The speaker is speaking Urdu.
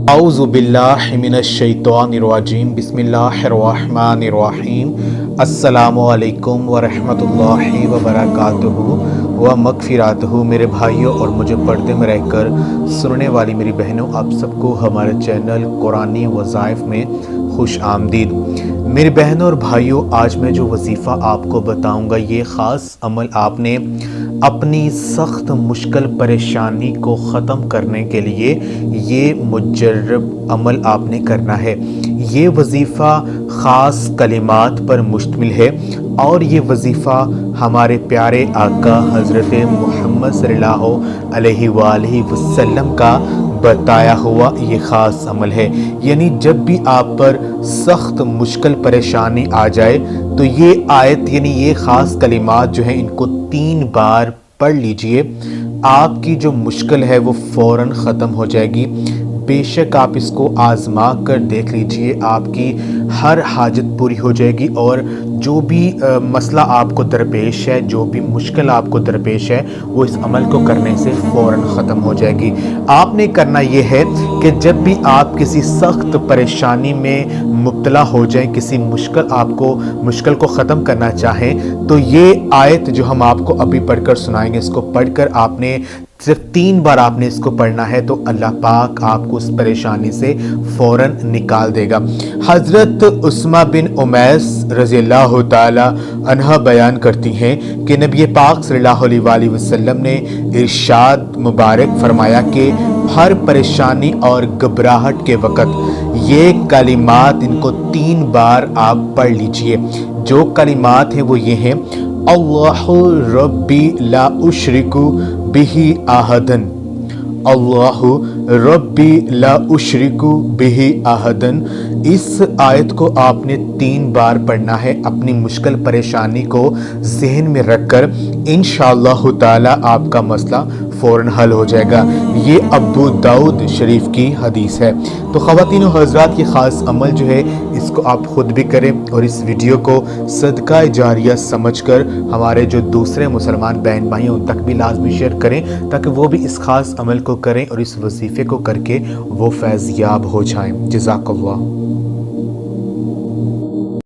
اعوذ باللہ من الشیطان الرجیم بسم اللہ الرحمن الرحیم السلام علیکم ورحمۃ اللہ وبرکاتہ و مغفراتہ۔ میرے بھائیوں اور مجھے پردے میں رہ کر سننے والی میری بہنوں، آپ سب کو ہمارے چینل قرآنی وظائف میں خوش آمدید۔ میری بہنوں اور بھائیوں، آج میں جو وظیفہ آپ کو بتاؤں گا، یہ خاص عمل آپ نے اپنی سخت مشکل پریشانی کو ختم کرنے کے لیے یہ مجرب عمل آپ نے کرنا ہے۔ یہ وظیفہ خاص کلمات پر مشتمل ہے اور یہ وظیفہ ہمارے پیارے آقا حضرت محمد صلی اللہ علیہ وآلہ وسلم کا بتایا ہوا یہ خاص عمل ہے۔ یعنی جب بھی آپ پر سخت مشکل پریشانی آ جائے تو یہ آیت یعنی یہ خاص کلمات جو ہیں ان کو 3 بار پڑھ لیجئے، آپ کی جو مشکل ہے وہ فوراً ختم ہو جائے گی۔ بے شک آپ اس کو آزما کر دیکھ لیجئے، آپ کی ہر حاجت پوری ہو جائے گی اور جو بھی مسئلہ آپ کو درپیش ہے، جو بھی مشکل آپ کو درپیش ہے، وہ اس عمل کو کرنے سے فوراً ختم ہو جائے گی۔ آپ نے کرنا یہ ہے کہ جب بھی آپ کسی سخت پریشانی میں مبتلا ہو جائیں، کسی مشکل کو ختم کرنا چاہیں، تو یہ آیت جو ہم آپ کو ابھی پڑھ کر سنائیں گے، اس کو پڑھ کر آپ نے صرف 3 بار آپ نے اس کو پڑھنا ہے تو اللہ پاک آپ کو اس پریشانی سے فوراً نکال دے گا۔ حضرت عثمہ بن امیس رضی اللہ تعالی عنہ بیان کرتی ہیں کہ نبی پاک صلی اللہ علیہ وآلہ وسلم نے ارشاد مبارک فرمایا کہ ہر پریشانی اور گھبراہٹ کے وقت یہ کلمات ان کو 3 بار آپ پڑھ لیجئے۔ جو کلمات ہیں وہ یہ ہیں: اللہ ربی لا اشرک بہ احدن، اللہ ربی لا اشرک بہ احدن۔ اس آیت کو آپ نے 3 بار پڑھنا ہے اپنی مشکل پریشانی کو ذہن میں رکھ کر، انشاءاللہ تعالی آپ کا مسئلہ فوراً حل ہو جائے گا۔ یہ ابو داؤد شریف کی حدیث ہے۔ تو خواتین و حضرات، یہ خاص عمل جو ہے اس کو آپ خود بھی کریں اور اس ویڈیو کو صدقہ جاریہ سمجھ کر ہمارے جو دوسرے مسلمان بہن بھائی ہیں ان تک بھی لازمی شیئر کریں تاکہ وہ بھی اس خاص عمل کو کریں اور اس وظیفے کو کر کے وہ فیض یاب ہو جائیں۔ جزاک اللہ۔